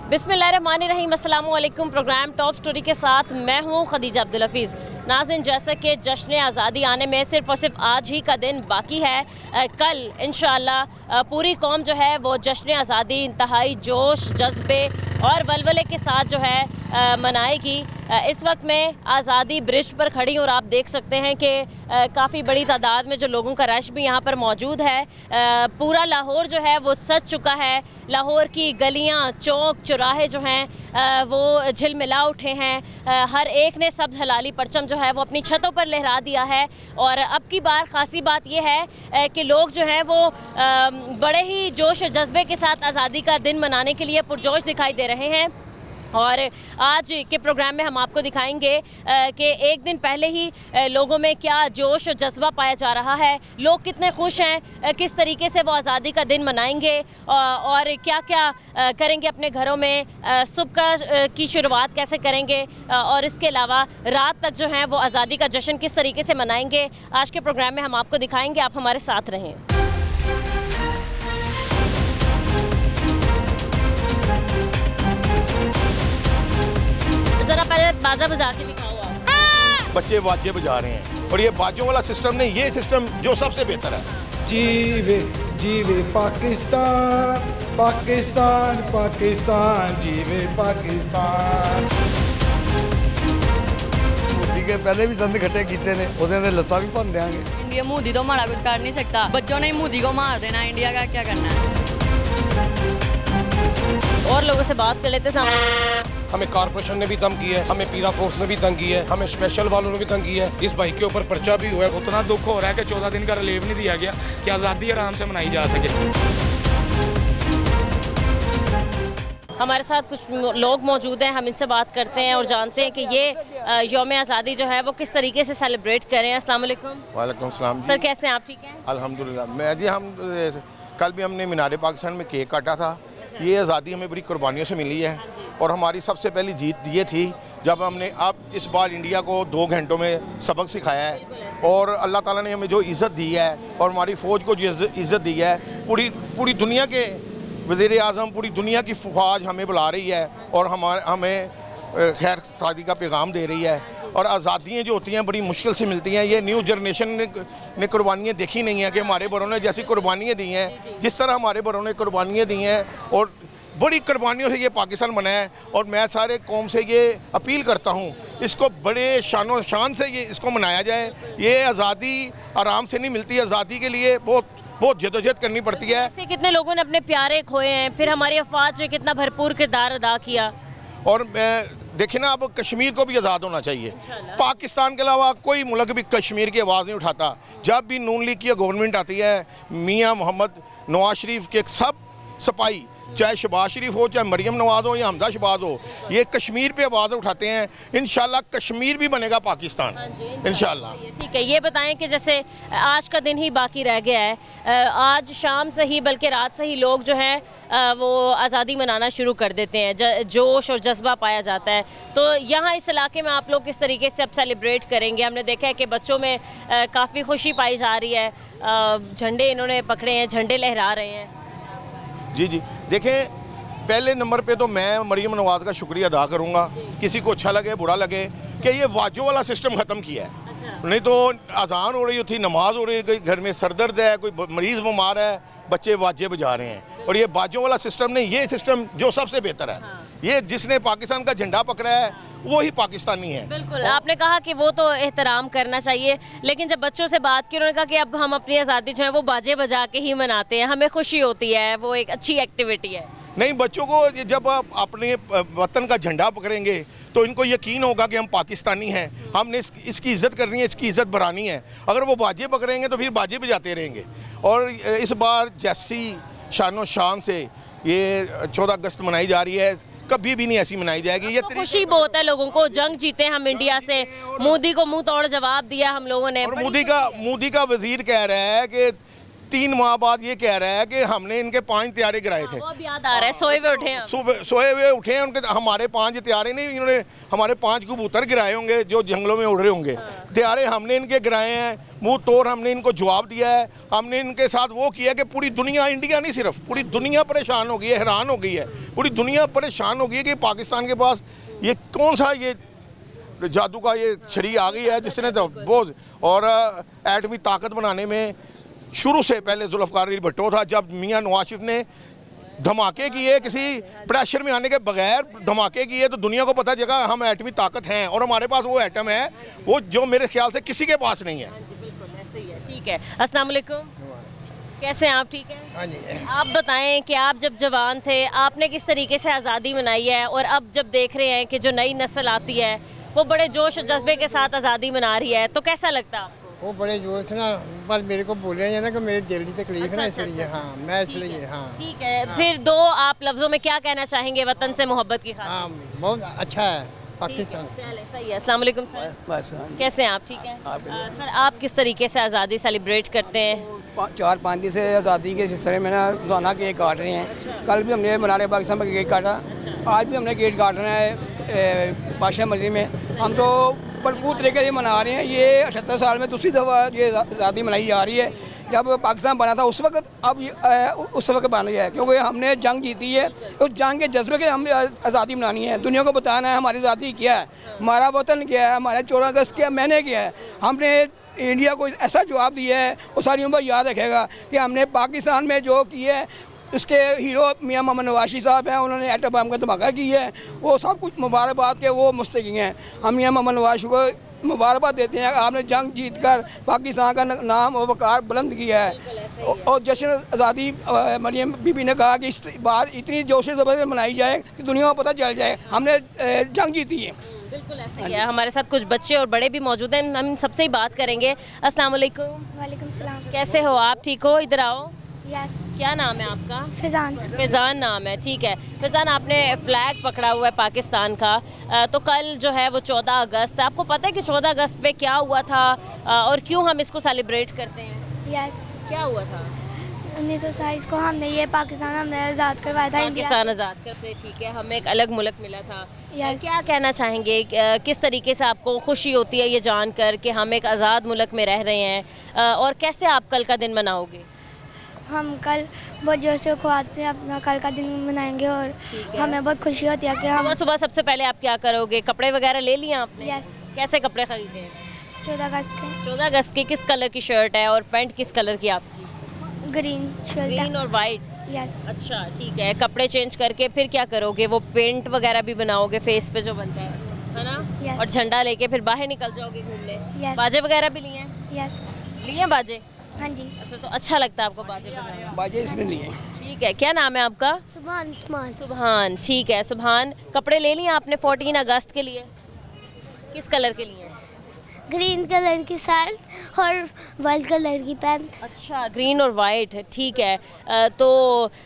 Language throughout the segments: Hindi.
बिस्मिल्लाहिर्रहमानिर्रहीम, अस्सलामु अलैकुम। प्रोग्राम टॉप स्टोरी के साथ मैं हूँ खदीजा अब्दुल हफीज़। नाज़रीन, जैसा कि जश्न आज़ादी आने में सिर्फ़ और सिर्फ आज ही का दिन बाकी है। कल इंशाअल्लाह पूरी कौम जो है वो जश्न आज़ादी इंतहाई जोश, जज्बे और वलवले के साथ जो है मनाएगी। इस वक्त मैं आज़ादी ब्रिज पर खड़ी हूँ और आप देख सकते हैं कि काफ़ी बड़ी तादाद में जो लोगों का रश भी यहाँ पर मौजूद है। पूरा लाहौर जो है वो सज चुका है। लाहौर की गलियाँ, चौक, चौराहे जो हैं वो झिलमिला उठे हैं। हर एक ने सब्ज़ हलाली परचम जो है वो अपनी छतों पर लहरा दिया है। और अब की बार ख़ासी बात यह है कि लोग जो हैं वो बड़े ही जोश और जज्बे के साथ आज़ादी का दिन मनाने के लिए पुरजोश दिखाई दे रहे हैं। और आज के प्रोग्राम में हम आपको दिखाएंगे कि एक दिन पहले ही लोगों में क्या जोश और जज्बा पाया जा रहा है, लोग कितने खुश हैं, किस तरीके से वो आज़ादी का दिन मनाएंगे और क्या क्या करेंगे अपने घरों में, सुबह की शुरुआत कैसे करेंगे और इसके अलावा रात तक जो है वो आज़ादी का जश्न किस तरीके से मनाएंगे। आज के प्रोग्राम में हम आपको दिखाएंगे, आप हमारे साथ रहें। जरा पहले बाजा बजा के दिखाओ आप। बच्चे बाजे बजा रहे हैं और ये बाजों वाला सिस्टम नहीं, ये सिस्टम जो सबसे बेहतर है। जीवे जीवे पाकिस्तान, पाकिस्तान, पाकिस्तान, जीवे पाकिस्तान। मोदी के पहले भी दंद खट्टे कीते ने, उन्हें लत्ता भी भन देंगे। इंडिया मोदी तो हमारा कुछ कर नहीं सकता, बच्चों ने मोदी को मार देना, इंडिया का क्या करना है। और लोगों से बात कर लेते सामने। हमें कारपोरेशन ने भी तंग किया है, हमें पीरा फोर्स ने भी तंग किया है, हमें स्पेशल वालों ने भी तंग किया है। इस भाई के ऊपर पर्चा भी हुआ है। उतना दुख हो रहा है कि 14 दिन का रिलीव नहीं दिया गया कि आज़ादी आराम से मनाई जा सके। हमारे साथ कुछ लोग मौजूद हैं, हम इनसे बात करते हैं और जानते हैं कि ये यौम आज़ादी जो है वो किस तरीके से सेलिब्रेट करें। अस्सलाम वालेकुम। वालेकुम सलाम। सर कैसे हैं आप? ठीक हैं अल्हम्दुलिल्लाह। मैं जी हम कल भी हमने मीनार पाकिस्तान में केक काटा था। ये आज़ादी हमें बड़ी कुर्बानियों से मिली है और हमारी सबसे पहली जीत ये थी जब हमने अब इस बार इंडिया को 2 घंटों में सबक सिखाया है और अल्लाह ताला ने हमें जो इज़्ज़त दी है और हमारी फ़ौज को जो इज़्ज़त दी है, पूरी दुनिया के वज़ीर आज़म, पूरी दुनिया की फ़ौज हमें बुला रही है और हमें खैर सादी का पैगाम दे रही है। और आज़ादियाँ जो होती हैं बड़ी मुश्किल से मिलती हैं। ये न्यू जनरेशन ने कुर्बानियाँ देखी नहीं हैं कि हमारे बड़ों ने जैसी कुर्बानियाँ दी हैं, जिस तरह हमारे बड़ों ने कुर्बानियाँ दी हैं और बड़ी कुर्बानियों से ये पाकिस्तान बना है। और मैं सारे कौम से ये अपील करता हूँ, इसको बड़े शानो शान से ये इसको मनाया जाए। ये आज़ादी आराम से नहीं मिलती, आज़ादी के लिए बहुत जदोजहद करनी पड़ती है। ऐसे कितने लोगों ने अपने प्यारे खोए हैं, फिर हमारी अफवाज ने कितना भरपूर किरदार अदा किया। और देखिए ना, अब कश्मीर को भी आज़ाद होना चाहिए। पाकिस्तान के अलावा कोई मुल्क भी कश्मीर की आवाज़ नहीं उठाता। जब भी नून लीग की गवर्नमेंट आती है, मियाँ मोहम्मद नवाज शरीफ के सब सिपाही, चाहे शहबाज शरीफ हो, चाहे मरियम नवाज हो या हमजा शहबाज हो, ये कश्मीर पे आवाज़ उठाते हैं। इंशाल्लाह कश्मीर भी बनेगा पाकिस्तान, इंशाल्लाह। ठीक है, ये बताएं कि जैसे आज का दिन ही बाकी रह गया है, आज शाम से ही बल्कि रात से ही लोग जो हैं वो आज़ादी मनाना शुरू कर देते हैं, जोश और जज्बा पाया जाता है। तो यहाँ इस इलाके में आप लोग किस तरीके से अब सेलिब्रेट करेंगे? हमने देखा है कि बच्चों में काफ़ी खुशी पाई जा रही है, झंडे इन्होंने पकड़े हैं, झंडे लहरा रहे हैं। जी देखें, पहले नंबर पे तो मैं मरियम नवाज़ का शुक्रिया अदा करूँगा, किसी को अच्छा लगे बुरा लगे, कि ये वाजों वाला सिस्टम ख़त्म किया है। नहीं तो अजान हो रही थी, नमाज हो रही है, कोई घर में सरदर्द है, कोई मरीज़ बीमार है, बच्चे वाजे बजा रहे हैं। और ये बाजों वाला सिस्टम नहीं, ये सिस्टम जो सबसे बेहतर है। ये जिसने पाकिस्तान का झंडा पकड़ा है वो ही पाकिस्तानी है। बिल्कुल, आपने कहा कि वो तो एहतराम करना चाहिए, लेकिन जब बच्चों से बात की उन्होंने कहा कि अब हम अपनी आज़ादी जो है वो बाजे बजा के ही मनाते हैं, हमें खुशी होती है, वो एक अच्छी एक्टिविटी है। नहीं, बच्चों को जब आप अपने वतन का झंडा पकड़ेंगे तो इनको यकीन होगा कि हम पाकिस्तानी हैं, हमने इसकी इज़्ज़त करनी है, इसकी इज़्ज़त बढ़ानी है। अगर वो बाजे पकड़ेंगे तो फिर बाजे बजाते रहेंगे। और इस बार जैसी शानो शान से ये 14 अगस्त मनाई जा रही है, कभी भी नहीं ऐसी मनाई जाएगी। ये तो खुशी बहुत है लोगों को, जंग जीते हम इंडिया से, मोदी को मुंह तोड़ जवाब दिया हम लोगों ने। और मोदी का वजीर कह रहा है कि 3 माह बाद ये कह रहा है कि हमने इनके 5 त्यारे गिराए थे। वो अब याद आ रहा है, सोए हुए उठे हैं, सोए हुए उठे हैं उनके। हमारे 5 त्यारे नहीं, इन्होंने हमारे 5 कबूतर गिराए होंगे जो जंगलों में उड़ रहे होंगे। त्यारे हमने इनके गिराए हैं। मुंह तोड़ हमने इनको जवाब दिया है। हमने इनके साथ वो किया कि पूरी दुनिया, इंडिया नहीं सिर्फ, पूरी दुनिया परेशान हो गई है, हैरान हो गई है, पूरी दुनिया परेशान हो गई है कि पाकिस्तान के पास ये कौन सा ये जादू का ये छड़ी आ गई है जिसने तो बहुत, और एटमी ताकत बनाने में शुरू से पहले जुल्फ़िकार अली भुट्टो था। जब मियाँ नवाज शरीफ ने धमाके किए, किसी प्रेशर में आने के बगैर धमाके किए, तो दुनिया को पता चला हम एटमी ताकत हैं और हमारे पास वो एटम है वो जो मेरे ख्याल से किसी के पास नहीं है। बिल्कुल ऐसे ही है। ठीक है, अस्सलाम वालेकुम, कैसे हैं आप? ठीक है। हाँ जी। आप बताएं कि आप जब जवान थे आपने किस तरीके से आज़ादी मनाई है, और अब जब देख रहे हैं कि जो नई नस्ल आती है वो बड़े जोश और जज्बे के साथ आज़ादी मना रही है, तो कैसा लगता है आपको? वो बड़े जोश ना, पर मेरे को बोले हैं ना कि मेरी दिल की तकलीफ है ना, अच्छा, इसलिए अच्छा, हाँ मैं इसलिए हाँ। ठीक है, फिर दो आप लफ्ज़ों में क्या कहना चाहेंगे वतन से मोहब्बत की खातिर? हाँ बहुत अच्छा है पाकिस्तान। चलें, सही है। अस्सलाम वालेकुम सर, कैसे हैं आप? ठीक है। सर आप किस तरीके से आज़ादी सेलिब्रेट करते हैं? 4-5 दिन से आज़ादी के सिलसिले में ना रोज़ाना केक काट रहे हैं। कल भी हमने मीनार पाकिस्तान पर केक काटा, आज भी हमने केक काटना है बादशाह मस्जिद में। हम तो भरपूर तरीके से मना रहे हैं। ये 78 साल में दूसरी दफ़ा ये आज़ादी मनाई जा रही है। जब पाकिस्तान बना था उस वक्त, अब उस वक्त बना है, क्योंकि हमने जंग जीती है। उस जंग के जज्बे के हमने आज़ादी मनानी है, दुनिया को बताना है हमारी आज़ादी क्या है, हमारा वतन क्या है, हमारे 14 अगस्त क्या मैंने क्या है। हमने इंडिया को ऐसा जवाब दिया है वो सारी उम्र याद रखेगा कि हमने पाकिस्तान में जो किया है। उसके हीरो मियाँ मोहम्मद नवाज़ शरीफ हैं, उन्होंने एटम बम का धमाका किया है, वो सब कुछ मुबारकबाद के वो मुस्तहिक़ हैं। हम मियाँ मोहम्मद नवाज़ शरीफ को मुबारकबाद देते हैं, आपने जंग जीत कर पाकिस्तान का नाम और वक़ार बुलंद किया है। और जश्न आज़ादी मरियम बीबी ने कहा कि इस बार इतनी जोश ज़बरदस्त मनाई जाए कि दुनिया को पता चल जाए हमने जंग जीती है। बिल्कुल ऐसा ही है। हमारे साथ कुछ बच्चे और बड़े भी मौजूद हैं, हम सबसे ही बात करेंगे। अस्सलाम वालेकुम। वालेकुम सलाम। कैसे हो आप? ठीक हो? इधर आओ। यस। क्या नाम है आपका? फिजान। फिजान नाम है, ठीक है। फिजान, आपने फ्लैग पकड़ा हुआ है पाकिस्तान का, तो कल जो है वो 14 अगस्त है। आपको पता है कि 14 अगस्त पे क्या हुआ था और क्यों हम इसको सेलिब्रेट करते हैं? यस। क्या हुआ था? 1927 को हमने ये पाकिस्तान हमने आज़ाद करवाया था। पाकिस्तान आज़ाद करते, ठीक है, हमें एक अलग मुल्क मिला था। यस। क्या कहना चाहेंगे, किस तरीके से आपको खुशी होती है ये जानकर कि हम एक आज़ाद मुल्क में रह रहे हैं, और कैसे आप कल का दिन मनाओगे? हम कल बहुत जोश और ख्वाहिश से अपना कल का दिन मनाएंगे और हमें बहुत खुशी होती है कि हम सुबह सबसे पहले आप क्या करोगे? कपड़े वगैरह ले लिए आपने? यस। कैसे कपड़े खरीदे? 14 अगस्त के। 14 अगस्त की किस कलर की शर्ट है और पैंट किस कलर की आपकी? Green shirt. ग्रीन और वाइट। यस। अच्छा, ठीक है। कपड़े चेंज करके फिर क्या करोगे? वो पेंट वगैरह भी बनाओगे फेस पे जो बनता है ना? यस। और झंडा लेके फिर बाहर निकल जाओगे घूमने? यस। बाजे वगैरह भी लिए हैं? यस। लिए बाजे? हाँ जी। अच्छा, तो अच्छा लगता है आपको बाजे बजाना? बाजे इसलिए लिए। ठीक है, क्या नाम है आपका? सुभान। सुभान, ठीक है। सुभान, कपड़े ले लिए आपने 14 अगस्त के लिए? किस कलर के लिए? ग्रीन कलर की शर्ट और वाइट कलर की पैंट। अच्छा, ग्रीन और वाइट, ठीक है। तो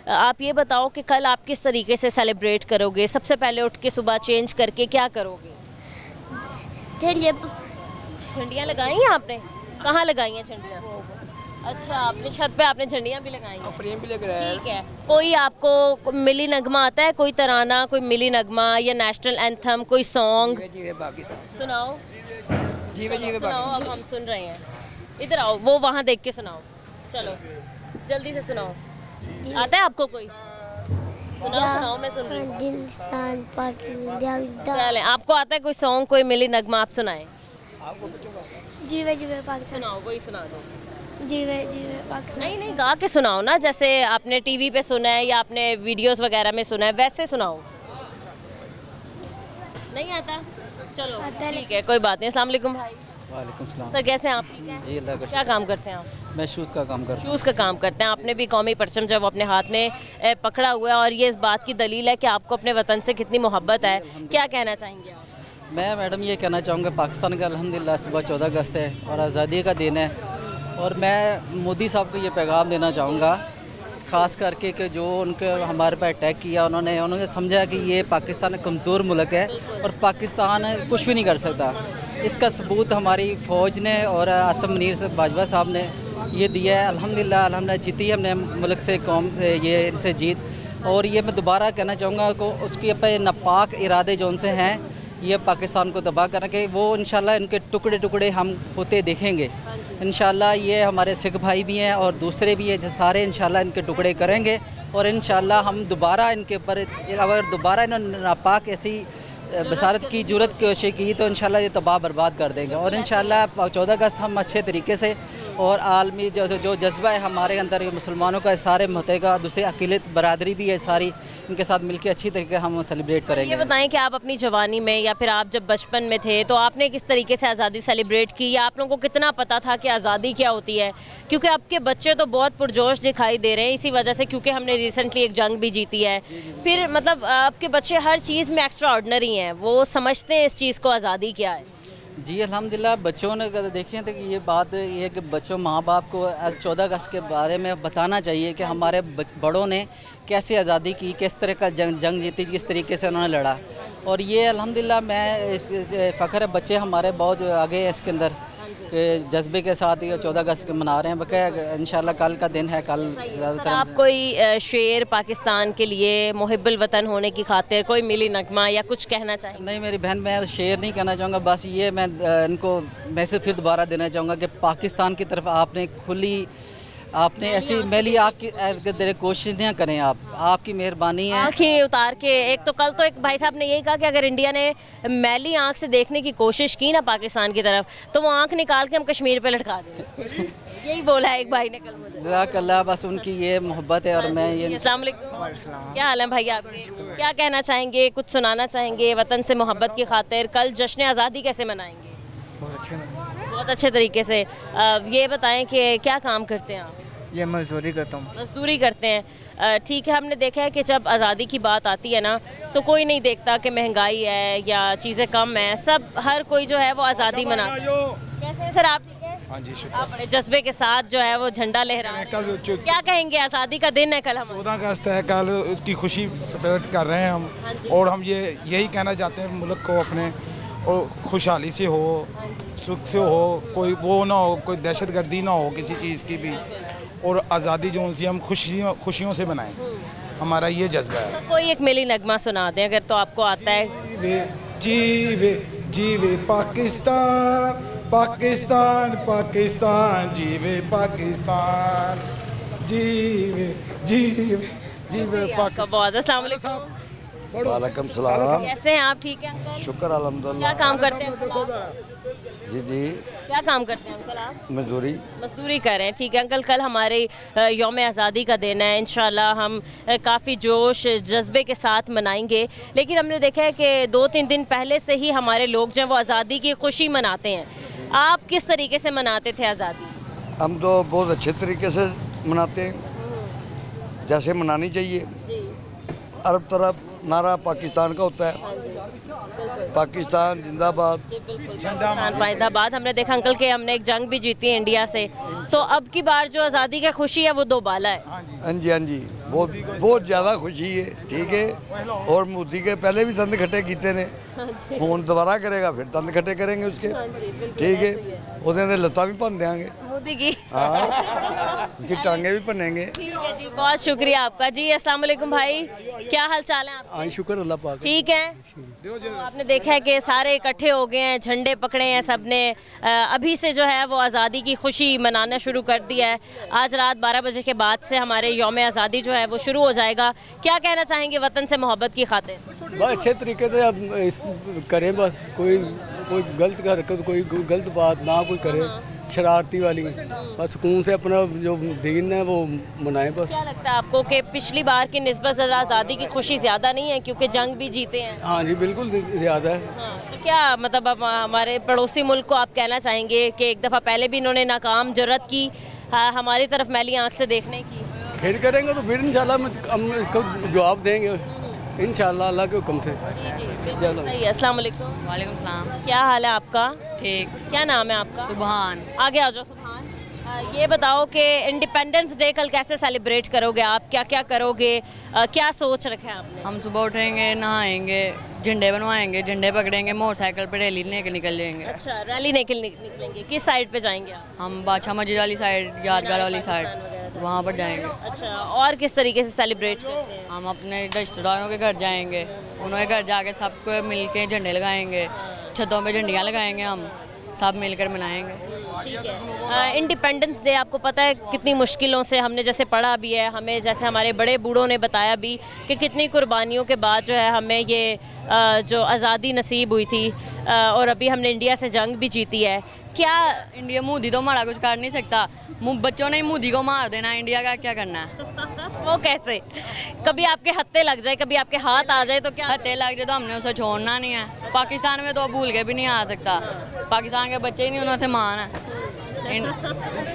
आप ये बताओ कि कल आप किस तरीके से सेलिब्रेट करोगे? सबसे पहले उठ के सुबह चेंज करके क्या करोगे? झंडियाँ लगाई हैं आपने? कहाँ लगाई हैं झंडियाँ? अच्छा, अपने छत पे आपने झंडियाँ भी लगाई हैं? फ्रेम भी लग रहा है। ठीक है। कोई आपको मिली नगमा आता है? कोई तराना, कोई मिली नगमा या नेशनल एंथम, कोई सॉन्ग सुनाओ? सुनाओ, अब हम सुन रहे हैं। इधर आओ, वो वहाँ देख के सुनाओ। चलो जल्दी से सुनाओ। आता है आपको कोई? सुनाओ, मैं सुन रही हूँ। चलें, आपको आता है कोई सॉन्ग, कोई मिली नगमा? आप सुनाएं। जीवे जीवे पाकिस्तान। सुनाओ, वही सुना दो। जीवे जीवे पाकिस्तान। नहीं, गा के सुनाओ ना, जैसे आपने टीवी पे सुना है या आपने वीडियोस वगैरह में सुना है, वैसे सुनाओ। नहीं आता? चलो ठीक है, कोई बात नहीं। अस्सलाम वालेकुम भाई। वालेकुम सलाम। सर कैसे हैं आप? ठीक हैं जी, अल्लाह का क्या काम करते हैं आप? मैं शूज़ का काम करता हूँ। शूज़ का काम करते हैं। आपने भी कौमी परचम जो है वो अपने हाथ में पकड़ा हुआ है, और ये इस बात की दलील है कि आपको अपने वतन से कितनी मोहब्बत है। क्या कहना चाहेंगे आप? मैं मैडम ये कहना चाहूँगा, पाकिस्तान का अल्हम्दुलिल्लाह सुबह 14 अगस्त है और आज़ादी का दिन है, और मैं मोदी साहब को ये पैगाम देना चाहूँगा, ख़ास करके कि जो उनके हमारे पर अटैक किया, उन्होंने समझा कि ये पाकिस्तान कमज़ोर मुल्क है और पाकिस्तान कुछ भी नहीं कर सकता। इसका सबूत हमारी फ़ौज ने और आसम मुनीर से बाजवा साहब ने ये दिया है। अल्हम्दुलिल्लाह जीती हमने मुल्क से, कौम से ये इनसे जीत। और ये मैं दोबारा कहना चाहूँगा को उसके अपने नापाक इरादे जो उनसे हैं, ये पाकिस्तान को तबाह करने के, वो इंशाल्लाह इनके टुकड़े टुकड़े हम होते देखेंगे इंशाल्लाह ये हमारे सिख भाई भी हैं और दूसरे भी हैं, जो सारे इंशाल्लाह इनके टुकड़े करेंगे और इंशाल्लाह हम दोबारा इनके ऊपर, अगर दोबारा इन्होंने नापाक ऐसी बसारत की जरूरत कोशिश की तो इंशाल्लाह ये तबाह बर्बाद कर देंगे। और इंशाल्लाह 14 अगस्त हम अच्छे तरीके से और आलमी जो जज्बा है हमारे अंदर मुसलमानों का, सारे महते का, दूसरे अकीलत बरादरी भी है सारी, इनके साथ मिलकर अच्छी तरीके हम सेलिब्रेट करेंगे। ये बताएं कि आप अपनी जवानी में या फिर आप जब बचपन में थे तो आपने किस तरीके से आज़ादी सेलिब्रेट की, या आप लोगों को कितना पता था कि आज़ादी क्या होती है? क्योंकि आपके बच्चे तो बहुत पुरजोश दिखाई दे रहे हैं इसी वजह से, क्योंकि हमने रिसेंटली एक जंग भी जीती है। फिर मतलब आपके बच्चे हर चीज़ में एक्स्ट्रा ऑर्डिनरी हैं, वो समझते हैं इस चीज़ को आज़ादी क्या है। जी अल्हम्दुलिल्लाह, बच्चों ने अगर देखें तो ये बात ये है कि बच्चों माँ बाप को 14 अगस्त के बारे में बताना चाहिए कि हमारे बड़ों ने कैसे आज़ादी की, किस तरह का जंग जीती, किस तरीके से उन्होंने लड़ा। और ये अल्हम्दुलिल्लाह मैं इस फ़ख्र है, बच्चे हमारे बहुत आगे हैं इसके अंदर, जज्बे के साथ ये 14 अगस्त मना रहे हैं। बकाया इंशाल्लाह कल का दिन है, कल ज़्यादातर आप कोई शेर पाकिस्तान के लिए मुहिब्बुल वतन होने की खातिर कोई मिली नगमा या कुछ कहना चाहिए? नहीं मेरी बहन, मैं शेर नहीं कहना चाहूँगा, बस ये मैं इनको मैसेज फिर दोबारा देना चाहूँगा कि पाकिस्तान की तरफ आपने ऐसी मैली आँख की कोशिश नहीं करें। आपकी मेहरबानी है। आँखें उतार के, एक तो कल तो एक भाई साहब ने यही कहा कि अगर इंडिया ने मैली आँख से देखने की कोशिश की ना पाकिस्तान की तरफ तो वो आँख निकाल के हम कश्मीर पे लटका देंगे। यही बोला है एक भाई ने कल मुझे। जज़ाकल्लाह, बस उनकी ये मोहब्बत है और मैं ये। अस्सलाम वालेकुम, क्या हाल है भाई आपके? क्या कहना चाहेंगे, कुछ सुनाना चाहेंगे वतन से मोहब्बत की खातिर? कल जश्न आज़ादी कैसे मनाएंगे? बहुत अच्छे तरीके से। ये बताएं कि क्या काम करते हैं आप? ये मजदूरी करता हूँ। मजदूरी करते हैं, ठीक है। हमने देखा है कि जब आज़ादी की बात आती है ना तो कोई नहीं देखता कि महंगाई है या चीज़ें कम है, सब हर कोई जो है वो आज़ादी मनाता है। कैसे हैं सर आप? ठीक है, हाँ जी, आप बड़े जज्बे के साथ जो है वो झंडा लहरा रहे हैं। क्या कहेंगे, आज़ादी का दिन है कल, हम 14 अगस्त है कल, उसकी खुशी सेलिब्रेट कर रहे हैं हम, और हम यही कहना चाहते हैं मुल्क को अपने और खुशहाली से हो, सुख से हो, कोई वो ना हो, कोई दहशतगर्दी ना हो किसी चीज़ की भी, और आज़ादी जो उनसे हम खुशियों से बनाएं, हमारा ये जज्बा है। तो कोई एक मिली नगमा सुना दें अगर तो आपको आता है। जीवे जीवे पाकिस्तान, पाकिस्तान पाकिस्तान, जीवे पाकिस्तान, जीवे जीवे जीवे पाकिस्तान। बहुत अस्सलाम वालेकुम। वालेकुम सलाम। कैसे हैं आप? ठीक है अंकल, शुक्र अल्हम्दुलिल्लाह। क्या काम करते हैं? जी जी, क्या काम करते हैं अंकल आप? मजदूरी कर रहे हैं, ठीक है अंकल। कल हमारे यौम आज़ादी का दिन है, इंशाल्लाह हम काफ़ी जोश जज्बे के साथ मनाएंगे। लेकिन हमने देखा है कि 2-3 दिन पहले से ही हमारे लोग जो वो आज़ादी की खुशी मनाते हैं। आप किस तरीके से मनाते थे आज़ादी? हम तो बहुत अच्छे तरीके से मनाते हैं, जैसे मनानी चाहिए। अरब तरफ नारा पाकिस्तान का होता है, पाकिस्तान जिंदाबाद, जिंदाबाद। हमने देखा अंकल के हमने एक जंग भी जीती है इंडिया से, तो अब की बार जो आज़ादी की खुशी है वो दोबाला है। हाँ जी, हाँ जी, बहुत ज़्यादा खुशी है, ठीक है। और मोदी के पहले भी दंद खट्टे कीते ने, हुण दोबारा करेगा, फिर दंद खट्टे करेंगे उसके, ठीक है। उहदे दे लत्तां भी भन देंगे मोदी की, हाँ, उसकी टांगे भी भनेंगे। ठीक है जी, बहुत शुक्रिया आपका जी। अस्सलाम वालेकुम भाई, क्या हाल चाल है आपके? शुक्र अल्लाह पाक, ठीक है। तो आपने देखा है कि सारे इकट्ठे हो गए हैं, झंडे पकड़े हैं सबने, अभी से जो है वो आज़ादी की खुशी मनाना शुरू कर दिया है। आज रात 12 बजे के बाद से हमारे यौम आज़ादी जो है वो शुरू हो जाएगा। क्या कहना चाहेंगे वतन से मोहब्बत की खातिर? बस अच्छे तरीके से अब करें, बस कोई गलत हरकत, कोई गलत बात ना कोई करे, शरारती वाली, बस सुकून से अपना जो दीन है वो मनाए बस। क्या लगता है आपको कि पिछली बार की निस्बत आज़ादी की खुशी ज़्यादा नहीं है क्योंकि जंग भी जीते हैं? हाँ जी, बिल्कुल ज़्यादा है। हाँ, तो क्या मतलब अब हमारे पड़ोसी मुल्क को आप कहना चाहेंगे कि एक दफ़ा पहले भी इन्होंने नाकाम जुर्रत की हमारी तरफ मैली आँख से देखने की, फिर करेंगे तो फिर इंशाल्लाह हम इसको जवाब देंगे इंशाल्लाह अल्लाह के हुक्म से। चलो सही है। अस्सलाम वालेकुम। वालेकुम सलाम। क्या हाल है आपका? ठीक। क्या नाम है आपका? सुभान। आगे आ जाओ सुभान। ये बताओ कि इंडिपेंडेंस डे कल कैसे सेलिब्रेट करोगे आप, क्या क्या करोगे, क्या सोच रखे हैं आपने? हम सुबह उठेंगे, नहाएंगे, झंडे बनवाएंगे, झंडे पकड़ेंगे, मोटरसाइकिल पे रैली लेके निकल जाएंगे। अच्छा, रैली निकलेंगे। किस साइड पे जाएंगे आप? हम बादशाह मस्जिद वाली साइड, यादगार वाली साइड, वहाँ पर जाएंगे। अच्छा, और किस तरीके से सेलिब्रेट करते हैं? हम अपने रिश्तेदारों के घर जाएंगे, उन्होंने घर जाके सबको मिल के झंडे लगाएंगे, छतों पे झंडियाँ लगाएंगे, हम सब मिलकर मनाएंगे। ठीक है। इंडिपेंडेंस डे आपको पता है कितनी मुश्किलों से हमने जैसे पढ़ा भी है, हमें जैसे हमारे बड़े बूढ़ों ने बताया भी कि कितनी कुर्बानियों के बाद जो है हमें ये जो आज़ादी नसीब हुई थी और अभी हमने इंडिया से जंग भी जीती है। क्या इंडिया मोदी तो हमारा कुछ कर नहीं सकता, बच्चों ने मोदी को मार देना, इंडिया का क्या करना है? वो कैसे? कभी आपके हत्थे लग जाए, कभी आपके हाथ आ जाए तो क्या? हत्थे लग जाए तो हमने उसे छोड़ना नहीं है। पाकिस्तान में तो भूल के भी नहीं आ सकता, पाकिस्तान के बच्चे ही नहीं उन्होंने मान है,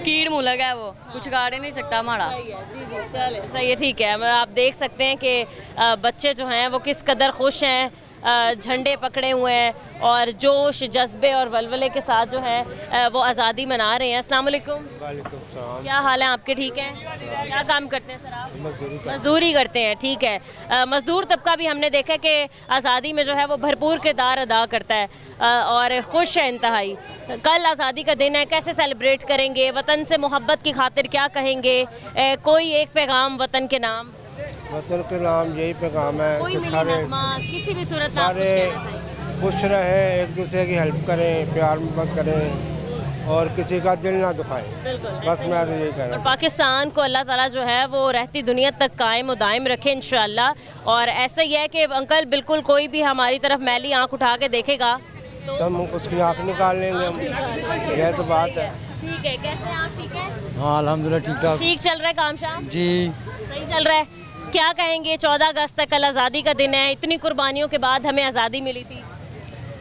कीड़ मुल्क है, वो कुछ कर ही नहीं सकता हमारा। चले सही है, ठीक है। आप देख सकते हैं कि बच्चे जो हैं वो किस कदर खुश हैं, झंडे पकड़े हुए हैं और जोश जज्बे और वलवले के साथ जो है वो आज़ादी मना रहे हैं। अस्सलाम वालेकुम। क्या हाल है आपके? ठीक है। क्या काम करते हैं सर आप? मजदूरी करते हैं, ठीक है। मजदूर तबका भी हमने देखा कि आज़ादी में जो है वो भरपूर किरदार अदा करता है और खुश है इंतहाई। कल आज़ादी का दिन है, कैसे सेलिब्रेट करेंगे? वतन से मोहब्बत की खातिर क्या कहेंगे? कोई एक पैगाम वतन के नाम? वतन के नाम यही पैगाम है कि किसी भी सूरत सारे खुश रहे, एक दूसरे की हेल्प करें, प्यार मोहब्बत करें और किसी का दिल ना दुखाएं। बस मैं तो यही कह रहा हूँ। पाकिस्तान को अल्लाह ताला जो है वो रहती दुनिया तक कायम और दायम रखे इंशाअल्लाह। और ऐसा ही है कि अंकल बिल्कुल कोई भी हमारी तरफ मैली आँख उठा के देखेगा तो हम उसकी आँख निकाल लेंगे हम, यह तो बात है। ठीक है। कैसे हैं आप? ठीक है। हाँ अल्हम्दुलिल्लाह ठीक ठाक। ठीक चल रहा है काम शाम? जी सही चल रहा है। क्या कहेंगे? 14 अगस्त तक कल आज़ादी का दिन है, इतनी कुर्बानियों के बाद हमें आज़ादी मिली थी।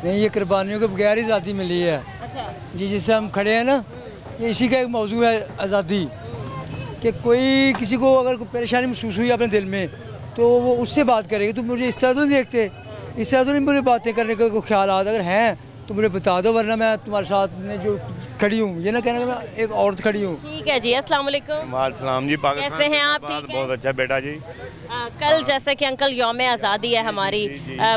नहीं, ये कुर्बानियों के बगैर ही आज़ादी मिली है। अच्छा जी, जिससे हम खड़े हैं ना, ये इसी का एक मौजू है आज़ादी, कि कोई किसी को अगर कोई परेशानी महसूस हुई अपने दिल में तो वो उससे बात करेगी। तो मुझे इस तरह तो नहीं देखते, इस तरह तो नहीं मुझे बातें करने का कोई ख्याल अगर हैं तो मुझे बता दो, वरना मैं तुम्हारे साथ में जो खड़ी हूँ, ये ना कहना कि मैं एक औरत खड़ी हूँ। ठीक है जी। अस्सलाम वालेकुम। वालेकुम जी। कैसे हैं आप? ठीक है। बहुत अच्छा बेटा जी। कल जैसे कि अंकल यौम आज़ादी है हमारी,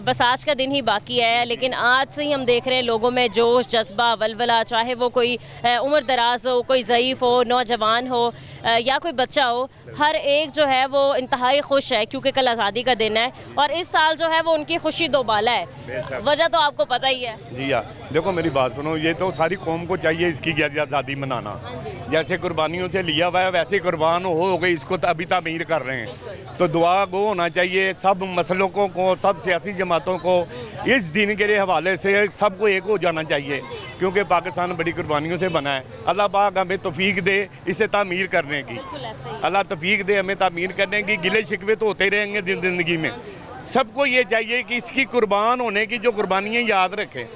बस आज का दिन ही बाकी है, लेकिन आज से ही हम देख रहे हैं लोगों में जोश जज्बा वलवला, चाहे वो कोई उम्र दराज हो, कोई ज़ईफ़ हो, नौजवान हो या कोई बच्चा हो, हर एक जो है वो इंतहाई खुश है क्योंकि कल आज़ादी का दिन है और इस साल जो है वो उनकी खुशी दोबाला है। वजह तो आपको पता ही है। जी हाँ, देखो मेरी बात सुनो, ये तो सारी कौम को चाहिए इसकी आज़ादी मनाना। जैसे कुर्बानियों से लिया हुआ है वैसे कुर्बान हो गई, इसको अभी तामीर कर रहे हैं। तो दुआ गो होना चाहिए सब मसलकों को, सब सियासी जमातों को इस दिन के लिए हवाले से सबको एक हो जाना चाहिए क्योंकि पाकिस्तान बड़ी कुर्बानियों से बना है। अल्लाह पाक हमें तौफीक दे इसे तामीर करने की, अल्लाह तौफीक दे हमें तामीर करने की। गिले शिकवे तो होते रहेंगे ज़िंदगी में, सबको ये चाहिए कि इसकी कुर्बान होने की जो कुर्बानियाँ याद रखें।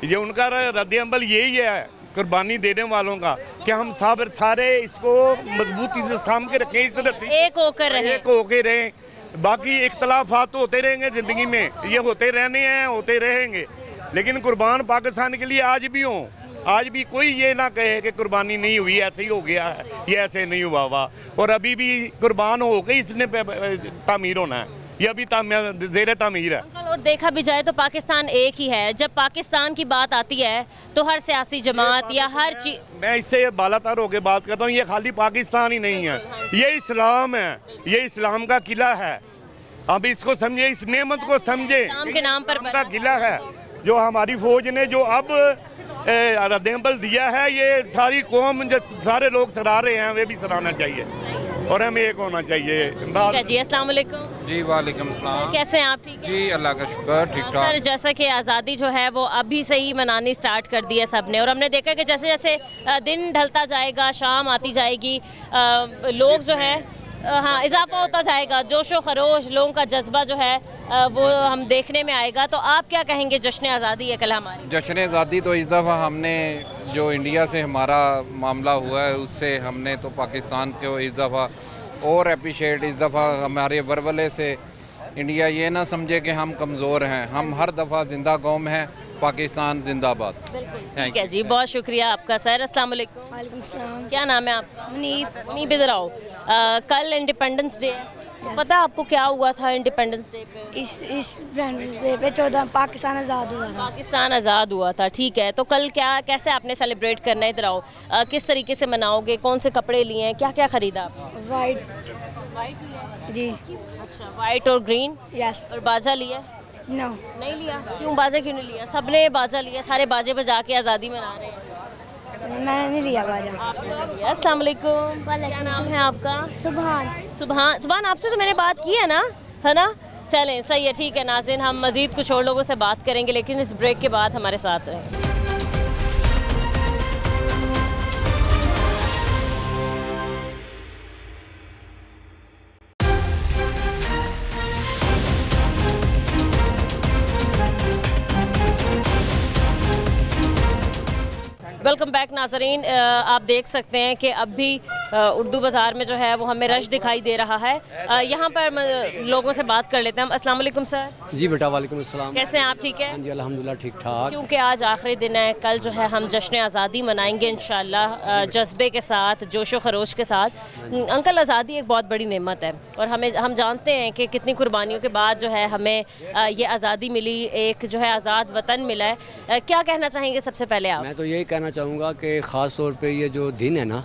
ये उनका रद्द-ए-अमल यही है कुर्बानी देने वालों का कि हम सब सारे इसको मजबूती से थाम के रखें, इस एक होकर रहें। बाकी इख्तलाफात तो होते रहेंगे ज़िंदगी में, ये होते रहने हैं, होते रहेंगे, लेकिन कुर्बान पाकिस्तान के लिए आज भी हों। आज भी कोई ये ना कहे कि कुर्बानी नहीं हुई, ऐसे ही हो गया है, ये ऐसे नहीं हुआ हुआ, और अभी भी कुर्बान हो गई, इसने तामीर होना है, ये अभी ज़ेर तामीर है। और देखा भी जाए तो पाकिस्तान एक ही है। जब पाकिस्तान की बात आती है तो हर सियासी जमात या हर चीज, मैं इससे बालातर होकर बात करता हूँ, ये खाली पाकिस्तान ही नहीं है, ये इस्लाम है, ये इस्लाम का किला है। अब इसको समझे, इस नेमत को समझे, इस्लाम के नाम पर का किला है जो हमारी फौज ने जो अब रद्द-ए-अमल दिया है, ये सारी कौम जो सारे लोग सराह रहे हैं वे भी सराहना चाहिए और हमें एक होना चाहिए। जी अस्सलाम वालेकुम। जी वालेकुम सलाम। कैसे हैं आप? ठीक है जी, अल्लाह का शुक्र, ठीक ठाक। सर जैसा कि आज़ादी जो है वो अभी से ही मनानी स्टार्ट कर दी है सबने, और हमने देखा कि जैसे जैसे दिन ढलता जाएगा, शाम आती जाएगी, लोग जो है हाँ इजाफा होता जाएगा, जोशो खरोश, लोगों का जज्बा जो है वो हम देखने में आएगा। तो आप क्या कहेंगे? जश्न आज़ादी है कल हमारी। जश्न आज़ादी तो इस दफ़ा हमने जो इंडिया से हमारा मामला हुआ है उससे हमने तो पाकिस्तान को इस दफ़ा और अप्रिशिएट, इस दफ़ा हमारे वरवले से इंडिया ये ना समझे कि हम कमज़ोर हैं, हम हर दफ़ा जिंदा कौम हैं, पाकिस्तान जिंदाबाद। ठीक है जी, बहुत शुक्रिया आपका सर। अस्सलाम वालेकुम। वालेकुम सलाम। क्या नाम है आपका? मुनीब। मुनीब इधर आओ। कल इंडिपेंडेंस डे है, पता आपको क्या हुआ था इंडिपेंडेंस डे पे? इस डे पे 14 पाकिस्तान आज़ाद हुआ था। पाकिस्तान आज़ाद हुआ था, ठीक है। तो कल क्या कैसे आपने सेलिब्रेट करना है? इधर आओ। किस तरीके से मनाओगे? कौन से कपड़े लिए हैं? क्या क्या खरीदा आपने? वाइट जी। अच्छा, वाइट और ग्रीन। यस। और बाजा लिया? नो, नहीं लिया। क्यों? बाजा क्यों नहीं लिया? सबने बाजा लिया, सारे बाजे बजा के आज़ादी मना रहे हैं। मैंने नहीं लिया बाजा। अस्सलाम वालेकुम, क्या नाम है आपका? सुभान। सुभान, आपसे तो मैंने बात की है ना? चलें, सही है, ठीक है नाज़रीन, हम मज़ीद कुछ और लोगों से बात करेंगे, लेकिन इस ब्रेक के बाद हमारे साथ रहें। वेलकम बैक नाज़रीन, आप देख सकते हैं कि अब भी उर्दू बाज़ार में जो है वो हमें रश दिखाई दे रहा है। यहाँ पर लोगों से बात कर लेते हैं हम। अस्सलाम वालेकुम सर। जी बेटा, वालेकुम अस्सलाम। कैसे हैं आप? ठीक है जी अल्हम्दुलिल्लाह, ठीक ठाक। क्योंकि आज आखिरी दिन है, कल जो है हम जश्न आज़ादी मनाएंगे इंशाल्लाह जज्बे के साथ, जोशो खरोश के साथ। अंकल, आज़ादी एक बहुत बड़ी नेमत है और हम जानते हैं कि कितनी कुर्बानियों के बाद जो है हमें ये आज़ादी मिली, एक जो है आज़ाद वतन मिला है। क्या कहना चाहेंगे सबसे पहले आप? मैं तो यही कहना चाहूँगा कि ख़ास तौर पे ये जो दिन है ना,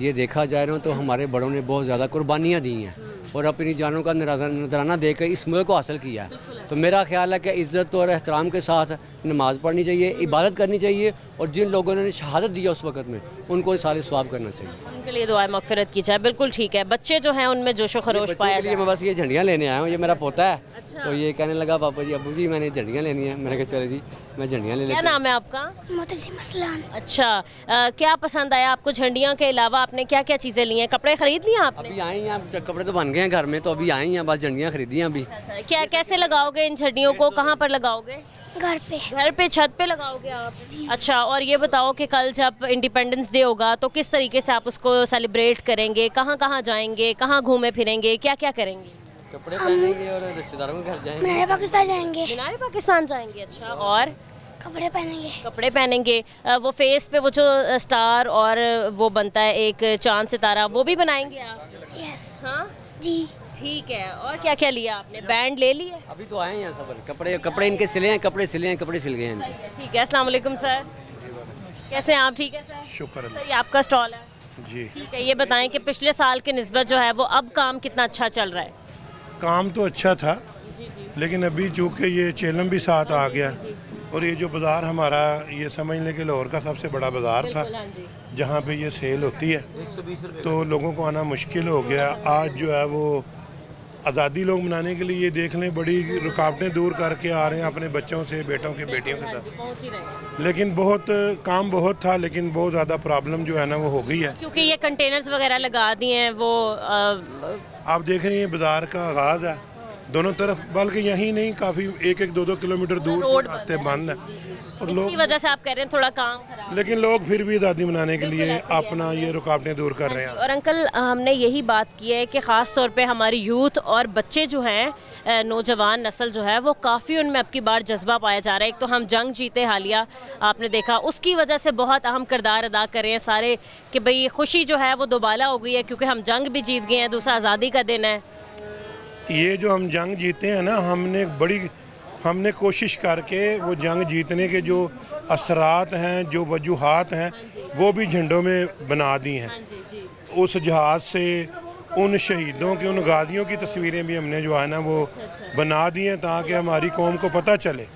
ये देखा जाए ना तो हमारे बड़ों ने बहुत ज़्यादा कुर्बानियाँ दी हैं और अपनी जानों का नजराना देकर इस मुल्क को हासिल किया है। तो मेरा ख्याल है कि इज़्ज़त और एहतराम के साथ नमाज़ पढ़नी चाहिए, इबादत करनी चाहिए और जिन लोगों ने शहादत दी है उस वक़्त में उनको सारे सवाब करना चाहिए। उनके लिए दुआ मग़फ़िरत की जाए। बिल्कुल ठीक है। बच्चे जो हैं उनमें जोशो खरोश पाया जाए। मैं बस ये झंडियाँ लेने आया हूँ, ये मेरा पोता है। अच्छा। तो ये कहने लगा पापा जी, अबू जी मैंने झंडियाँ लेनी है। मैंने कहा चलो जी मैं झंडियाँ ले लेता हूँ। क्या नाम है आपका? मोतज़िम अस्लान। अच्छा, क्या पसंद आया आपको? झंडियों के अलावा आपने क्या क्या चीज़ें ली हैं? कपड़े खरीद लिए आपने? अभी आए हैं, कपड़े तो बन गए हैं घर में, तो अभी आए हैं, बस झंडियाँ खरीदी हैं अभी। क्या कैसे लगाओगे इन झंडियों को? कहाँ पर लगाओगे? घर पे छत पे लगाओगे आप? अच्छा, और ये बताओ कि कल जब इंडिपेंडेंस डे होगा तो किस तरीके से आप उसको सेलिब्रेट करेंगे? कहाँ कहाँ जाएंगे? कहाँ घूमे फिरेंगे? क्या क्या करेंगे? कपड़े पहनेंगे और रिश्तेदारों के घर जाएंगे। मीनार पाकिस्तान जाएंगे। मीनार पाकिस्तान जाएंगे। अच्छा, और कपड़े पहनेंगे। वो फेस पे वो जो स्टार और वो बनता है एक चांद सितारा, वो भी बनाएंगे आप? यस। हाँ जी ठीक है। और क्या क्या लिया आपने? बैंड ले लिए? अभी तो आए हैं सब। कपड़े इनके सिले हैं, कपड़े सिल गए हैं इनके। ठीक है। अस्सलाम वालेकुम सर, कैसे हैं आप? ठीक है सर, शुक्र है। ये आपका स्टॉल है जी? ठीक है। ये बताएं कि पिछले साल के निस्बत जो है वो अब काम कितना अच्छा चल रहा है? काम तो अच्छा था, लेकिन अभी चूँकि ये चेलम भी साथ आ गया और ये जो बाज़ार हमारा, ये समझ लें कि लाहौर का सबसे बड़ा बाज़ार था जहाँ पे ये सेल होती है, तो लोगों को आना मुश्किल हो गया। आज जो है वो आज़ादी लोग मनाने के लिए ये देख लें बड़ी रुकावटें दूर करके आ रहे हैं अपने बच्चों से, बेटों के, बेटियों के साथ। लेकिन काम बहुत था, लेकिन बहुत ज़्यादा प्रॉब्लम जो है ना वो हो गई है, क्योंकि ये कंटेनर्स वगैरह लगा दिए हैं। वो आप देख रहे हैं बाज़ार का आगाज़ है दोनों तरफ, बल्कि यहीं नहीं, काफ़ी 1-1, 2-2 किलोमीटर दूर रास्ते बंद हैं और लोग, वजह से आप कह रहे हैं थोड़ा काम खराब, लेकिन लोग फिर भी आज़ादी मनाने के लिए अपना ये रुकावटें दूर कर रहे हैं। और अंकल, हमने यही बात की है कि ख़ास तौर पे हमारी यूथ और बच्चे जो हैं, नौजवान नस्ल जो है वो काफ़ी उनमें अब की बार जज्बा पाया जा रहा है। एक तो हम जंग जीते हालिया, आपने देखा, उसकी वजह से बहुत अहम किरदार अदा कर रहे हैं सारे कि भाई खुशी जो है वो दोबाला हो गई है क्योंकि हम जंग भी जीत गए हैं, दूसरा आज़ादी का दिन है। ये जो हम जंग जीते हैं ना, हमने कोशिश करके वो जंग जीतने के जो असरात हैं, जो वजूहात हैं, वो भी झंडों में बना दी हैं। उस जहाज़ से उन शहीदों के, उन गादियों की तस्वीरें भी हमने जो है ना वो बना दी हैं, ताकि हमारी कौम को पता चले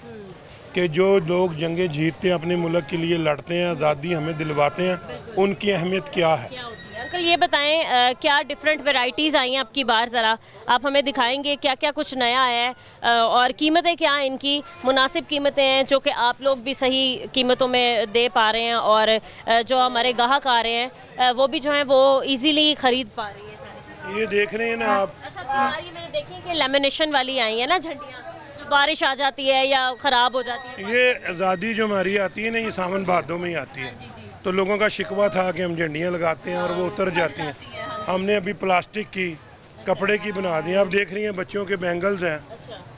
कि जो लोग जंगें जीतते हैं, अपने मुल्क के लिए लड़ते हैं, आज़ादी हमें दिलवाते हैं, उनकी अहमियत क्या है। अंकल ये बताएं, क्या डिफरेंट वैरायटीज़ आई हैं अब की बार? ज़रा आप हमें दिखाएंगे क्या क्या कुछ नया आया है और कीमतें क्या हैं इनकी? मुनासिब कीमतें हैं जो कि आप लोग भी सही कीमतों में दे पा रहे हैं और जो हमारे ग्राहक आ रहे हैं वो भी जो हैं वो इजीली ख़रीद पा रही है। ये देख रहे हैं ना आप? अच्छा, ये मैंने देखी कि लेमिनेशन वाली आई है ना झंडियाँ, बारिश आ जाती है या ख़राब हो जाती है। ये आज़ादी जो हमारी आती है ना, ये सावन भादों में ही आती है, तो लोगों का शिकवा था कि हम झंडियाँ लगाते हैं और वो उतर जाती हैं। हमने अभी प्लास्टिक की, कपड़े की बना दी। आप देख रही हैं बच्चों के बैंगल्स हैं,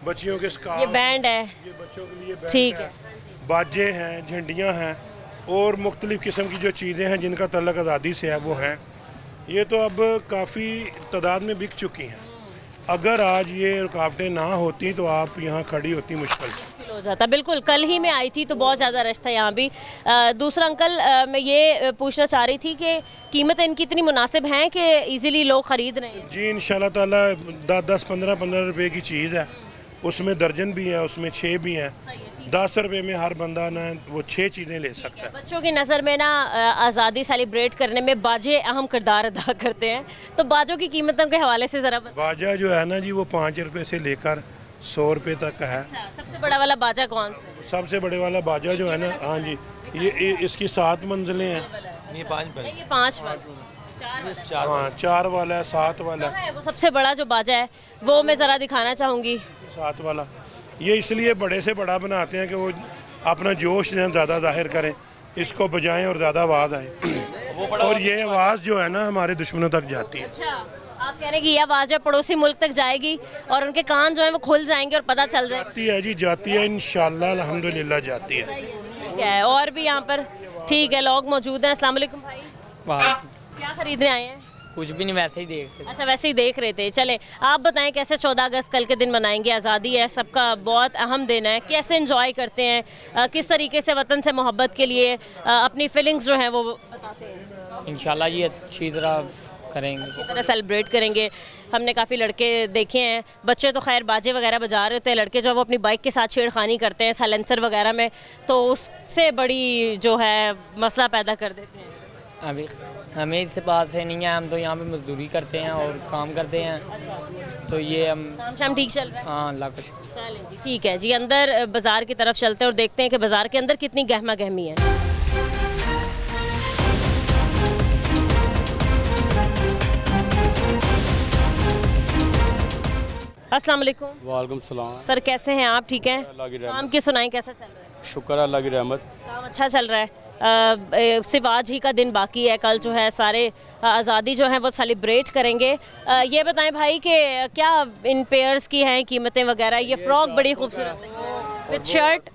बच्चियों के स्कार्फ, ये बैंड है, ये बच्चों के लिए बैंड ठीक है, बाजे हैं, झंडियाँ हैं और मुख्तलिफ़ किस्म की जो चीज़ें हैं जिनका तल्लक आज़ादी से है वो हैं। ये तो अब काफ़ी तादाद में बिक चुकी हैं। अगर आज ये रुकावटें ना होती तो आप यहाँ खड़ी होती मुश्किल हो जाता। बिल्कुल, कल ही मैं आई थी तो बहुत ज़्यादा रश था यहाँ भी। दूसरा अंकल, मैं ये पूछना चाह रही थी कि कीमतें इनकी इतनी मुनासिब हैं कि इजीली लोग ख़रीद रहे हैं? जी इंशाल्लाह ताला 10-15 रुपए की चीज़ है उसमें दर्जन भी है, उसमें 6 भी हैं। 10 रुपये में हर बंदा ना वो 6 चीज़ें ले सकता है। बच्चों की नज़र में ना आज़ादी सेलिब्रेट करने में बाजे अहम किरदार अदा करते हैं, तो बाजों की कीमतों के हवाले से ज़रा बाजा जो है ना जी वो 5 रुपये से लेकर 100 रुपये तक का है। सबसे बड़ा वाला बाजा कौन सा? सबसे बड़े वाला बाजा जो है ना, हाँ जी, ये इसकी 7 मंजिलें हैं। ये 5 हाँ, 4 वाला है, 7 वाला है। वो सबसे बड़ा जो बाजा है वो मैं ज़रा दिखाना चाहूँगी। 7 वाला ये इसलिए बड़े से बड़ा बनाते हैं कि वो अपना जोश जो है ज़्यादा जाहिर करें, इसको बजाएं और ज़्यादा आवाज़ आए। और ये आवाज़ जो है ना हमारे दुश्मनों तक जाती है। आप कह रहे हैं कि ये आवाज़ है पड़ोसी मुल्क तक जाएगी और उनके कान जो है वो खुल जाएंगे और पता चल जाएगा। जाती है जी, जाती है, इंशाल्लाह अल्हम्दुलिल्लाह जाती है। ठीक है, और भी यहाँ पर ठीक है लोग मौजूद हैं। अस्सलाम वालेकुम भाई, क्या खरीदने आए हैं? कुछ भी नहीं, वैसे ही देख रहे। अच्छा, वैसे ही देख रहे थे। चले आप बताएं कैसे 14 अगस्त कल के दिन मनाएंगे? आज़ादी है, सबका बहुत अहम दिन है, कैसे एंजॉय करते हैं, किस तरीके से वतन से मोहब्बत के लिए अपनी फीलिंग्स जो हैं वो बताते हैं? इंशाल्लाह जी अच्छी तरह करेंगे, अच्छी तरह सेलिब्रेट करेंगे। हमने काफ़ी लड़के देखे हैं, बच्चे तो खैर बाजे वगैरह बजा रहे होते हैं, लड़के जो है वो अपनी बाइक के साथ छेड़खानी करते हैं साइलेंसर वगैरह में, तो उससे बड़ी जो है मसला पैदा कर देते हैं। अभी हमें इस बात से नहीं है, हम तो यहाँ पे मजदूरी करते हैं और काम करते हैं, तो ये हम काम शाम ठीक चल रहा है? हाँ, अल्लाह का शुक्र। चलें जी, ठीक है जी। अंदर बाज़ार की तरफ चलते हैं और देखते हैं कि बाज़ार के अंदर कितनी गहमा गहमी है। अस्सलाम वालेकुम। वालेकुम सलाम। सर कैसे हैं आप? ठीक हैं? काम की सुनाएं, कैसा चल रहा है? शुक्र अल्लाह की रहमत। काम अच्छा चल रहा है। सिर्फ आज ही का दिन बाकी है, कल जो है सारे आज़ादी जो है वो सेलिब्रेट करेंगे। ये बताएं भाई कि क्या इन पेयर्स की हैं कीमतें वगैरह? ये फ्रॉक बड़ी खूबसूरत है विद शर्ट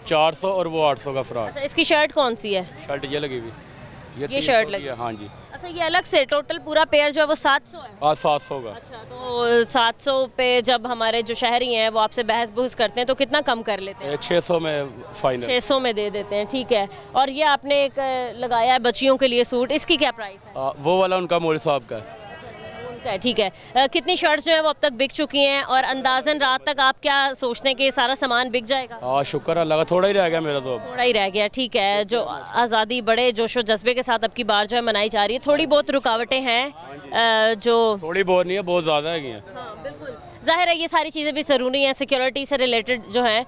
400 और वो 800 का फ्रॉक। अच्छा, इसकी शर्ट कौन सी है? शर्ट ये लगी हुई, ये शर्ट लगी है? हाँ जी। अच्छा, ये अलग से टोटल पूरा पेयर जो है वो 700 है? हाँ, 700 का। अच्छा, तो 700 पे जब हमारे जो शहरी हैं वो आपसे बहस बहस करते हैं तो कितना कम कर लेते हैं? 600 में फाइनल। 600 में दे देते हैं, ठीक है। और ये आपने एक लगाया है बच्चियों के लिए सूट, इसकी क्या प्राइस है? वो वाला उनका मोल साहब का है। उनका है, ठीक है। कितनी शर्ट्स जो है वो अब तक बिक चुकी हैं और अंदाजन रात तक आप क्या सोचते हैं कि सारा सामान बिक जाएगा? हाँ, शुक्र अल्लाह का, थोड़ा ही रह गया मेरा तो। थोड़ा ही रह गया, ठीक है। जो आज़ादी बड़े जोश व जज्बे के साथ अब की बार जो है मनाई जा रही है, थोड़ी बहुत रुकावटें हैं जो थोड़ी बहुत नहीं है, बहुत ज़्यादा है। बिल्कुल जाहिर है ये सारी चीज़ें भी ज़रूरी हैं, सिक्योरिटी से रिलेटेड जो है।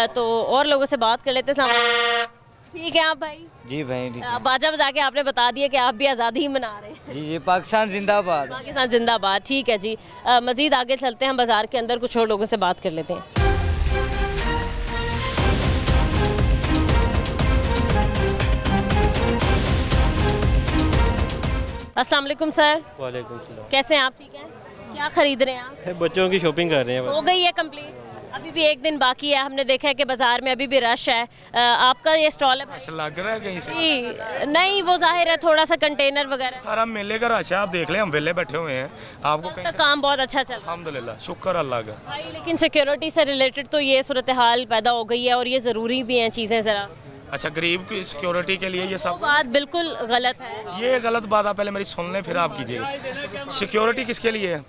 तो और लोगों से बात कर लेते हैं। ठीक है आप भाई? जी भाई ठीक है। बाजा बजा के आपने बता दिया कि आप भी आज़ादी ही मना रहे हैं। जी जी, पाकिस्तान जिंदाबाद। पाकिस्तान जिंदाबाद, ठीक है जी। मज़ीद आगे चलते हैं, बाज़ार के अंदर कुछ और लोगों से बात कर लेते हैं। अस्सलाम वालेकुम सर। वालेकुम सलाम। कैसे हैं आप? ठीक हैं। क्या खरीद रहे हैं आप? बच्चों की शॉपिंग कर रहे हैं। हो गई है कंप्लीट? अभी भी एक दिन बाकी है। हमने देखा है कि बाजार में अभी भी रश है। आपका ये स्टॉल है? ऐसा लग रहा है कहीं से? नहीं, वो जाहिर है थोड़ा सा कंटेनर वगैरह सारा मेले का रश है, आप देख लें, हम वेले बैठे हुए हैं। आपको कहीं काम बहुत अच्छा चल रहा है? अल्हम्दुलिल्लाह, शुक्र अल्लाह का भाई। लेकिन सिक्योरिटी से रिलेटेड तो ये सूरत हाल पैदा हो गई है और ये ज़रूरी भी हैं चीज़ें ज़रा। अच्छा, गरीब की सिक्योरिटी के लिए ये सब बात बिल्कुल गलत है। ये गलत बात आप पहले मेरी सुन लें, फिर आप कीजिएगा। सिक्योरिटी किसके लिए है?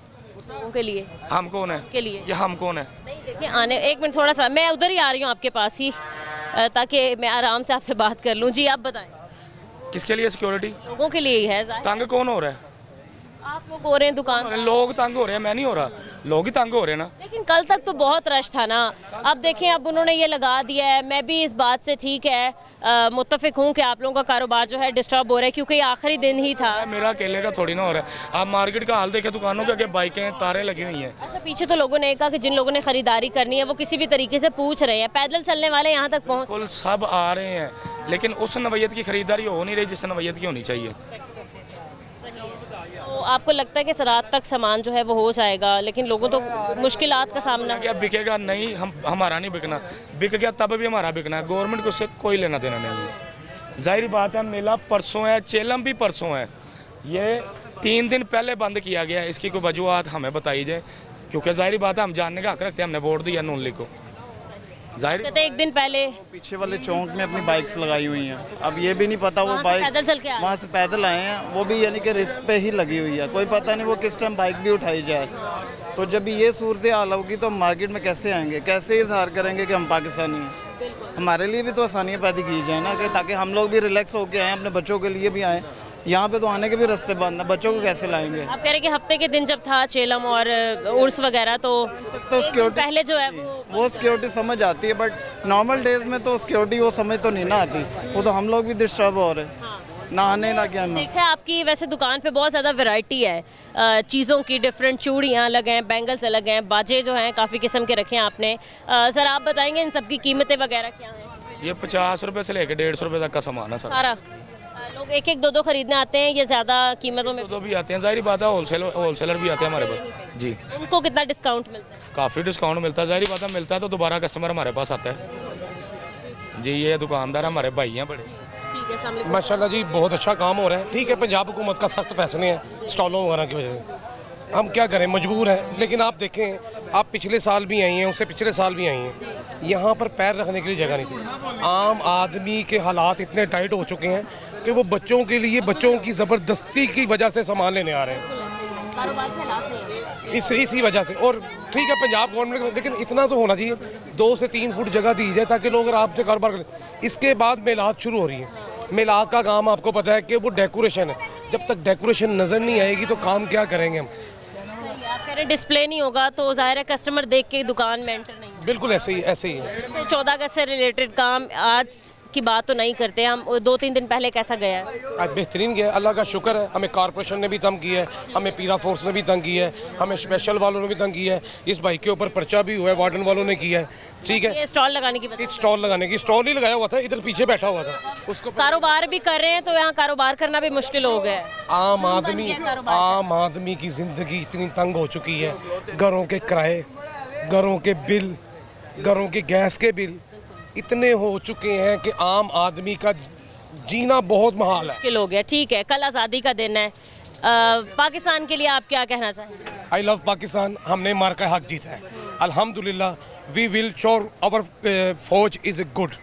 लोगों के लिए। हम कौन है? के लिए। ये हम कौन है? देखिए आने, एक मिनट थोड़ा सा, मैं उधर ही आ रही हूँ आपके पास ही, ताकि मैं आराम से आपसे बात कर लूँ। जी आप बताएं। किसके लिए सिक्योरिटी? लोगों के लिए ही है। तंग कौन हो रहा है? आप लोग हो रहे हैं दुकान। लोग तंग हो रहे हैं, मैं नहीं हो रहा, लोग ही तंग हो रहे हैं ना। लेकिन कल तक तो बहुत रश था ना। अब देखें, अब उन्होंने ये लगा दिया है। मैं भी इस बात से ठीक है मुत्तफिक हूँ कि आप लोगों का कारोबार जो है डिस्टर्ब हो रहा है, क्योंकि ये आखिरी दिन ही था। मेरा अकेले का थोड़ी ना हो रहा है। आप मार्केट का हाल देखें, दुकानों के आगे बाइकें तारें लगी हुई हैं। अच्छा, पीछे तो लोगों ने कहा कि जिन लोगों ने खरीदारी करनी है वो किसी भी तरीके से पूछ रहे हैं, पैदल चलने वाले यहाँ तक पहुँच। बिल्कुल सब आ रहे हैं, लेकिन उस नवैयत की खरीदारी हो नहीं रही जिस नवैयत की होनी चाहिए। तो आपको लगता है कि रात तक सामान जो है वो हो जाएगा, लेकिन लोगों तो मुश्किलात का सामना। क्या बिकेगा? नहीं, हमारा नहीं बिकना। बिक गया तब भी हमारा बिकना है, गवर्नमेंट को उससे कोई लेना देना नहीं है। जाहिर बात है, मेला परसों है, चेलम भी परसों है। ये 3 दिन पहले बंद किया गया है। इसकी कोई वजूहत हमें बताई जाए, क्योंकि जाहिर बात है हम जानने का हक रखते हैं। हमने वोट दिया नून लीग को। जाहिर एक दिन पहले पीछे वाले चौक में अपनी बाइक्स लगाई हुई हैं। अब ये भी नहीं पता वो बाइक पैदल चल के वहाँ से पैदल आए हैं, वो भी यानी कि रिस्क पे ही लगी हुई है। कोई पता नहीं वो किस टाइम बाइक भी उठाई जाए। तो जब ये सूरत हाल होगी तो हम मार्केट में कैसे आएंगे, कैसे इजहार करेंगे कि हम पाकिस्तानी हैं। हमारे लिए भी तो आसानियाँ पैदा की जाए ना, कि ताकि हम लोग भी रिलैक्स होकर आएँ, अपने बच्चों के लिए भी आएँ। यहाँ पे तो आने के भी रास्ते बंद है, बच्चों को कैसे लाएंगे। आप कह रहे हैं कि हफ्ते के दिन जब था चेलम और उर्स वगैरह तो सिक्योरिटी पहले जो है वो सिक्योरिटी समझ आती है, बट नॉर्मल डेज में तो सिक्योरिटी वो समझ तो नहीं ना आती। वो तो हम लोग भी डिस्टर्ब हो रहे हैं, ना आने ना क्या। देखा आपकी वैसे दुकान पे बहुत ज़्यादा वैरायटी है चीज़ों की, डिफरेंट चूड़ियाँ अलग हैं, बैंगल्स अलग हैं, बाजे जो हैं काफ़ी किस्म के रखे हैं आपने। सर आप बताएंगे इन सब की कीमतें वगैरह क्या हैं? ये 50 रुपये से लेकर 150 रुपये तक का सामान है सर। सारा लोग एक एक दो खरीदने आते हैं, ये ज़्यादा कीमतों में दो भी आते हैं, जाहिर बात है होलसेलर भी आते हैं हमारे पास जी। उनको कितना डिस्काउंट मिलता है? काफ़ी डिस्काउंट मिलता है, जाहिर बात है मिलता है तो दोबारा कस्टमर हमारे पास आता है जी। ये दुकानदार हमारे भाई हैं बड़े। माशाल्लाह जी बहुत अच्छा काम हो रहा है। ठीक है, पंजाब हुकूमत का सख्त फैसले हैं स्टॉलों वगैरह की वजह से, हम क्या करें, मजबूर हैं। लेकिन आप देखें, आप पिछले साल भी आई हैं, उससे पिछले साल भी आई हैं, यहाँ पर पैर रखने के लिए जगह नहीं थी। आम आदमी के हालात इतने टाइट हो चुके हैं कि वो बच्चों के लिए, बच्चों की ज़बरदस्ती की वजह से सामान लेने आ रहे हैं, इसी वजह से। और ठीक है पंजाब गवर्नमेंट, लेकिन इतना तो होना चाहिए 2 से 3 फुट जगह दी जाए ताकि लोग आराम से कारोबार करें। इसके बाद मेलाद शुरू हो रही है। मेलाद का काम आपको पता है कि वो डेकोरेशन है, जब तक डेकोरेशन नज़र नहीं आएगी तो काम क्या करेंगे हम। आप कह रहे डिस्प्ले नहीं होगा तो जाहिर है कस्टमर देख के दुकान में एंटर नहीं। बिल्कुल ऐसे ही है। 14 अगस्त से रिलेटेड काम आज की बात तो नहीं करते हम, 2-3 दिन पहले कैसा गया है? आज बेहतरीन गया, अल्लाह का शुक्र है। हमें कॉर्पोरेशन ने भी तंग किया है, हमें पीरा फोर्स ने भी तंग किया है, हमें स्पेशल वालों ने भी तंग किया है, इस बाइक के ऊपर पर्चा भी हुआ है, वार्डन वालों ने किया है। ठीक है, स्टॉल लगाने की स्टॉल ही लगाया हुआ था, इधर पीछे बैठा हुआ था, उसको कारोबार भी कर रहे हैं तो यहाँ कारोबार करना भी मुश्किल हो गया है। आम आदमी की जिंदगी इतनी तंग हो चुकी है, घरों के किराए, घरों के बिल, घरों के गैस के बिल इतने हो चुके हैं कि आम आदमी का जीना बहुत महाल है, मुश्किल हो गया। ठीक है, कल आज़ादी का दिन है, पाकिस्तान के लिए आप क्या कहना चाहेंगे? आई लव पाकिस्तान, हमने मार का हक जीता है अल्हम्दुलिल्लाह। वी विल श्योर आवर फौज इज गुड,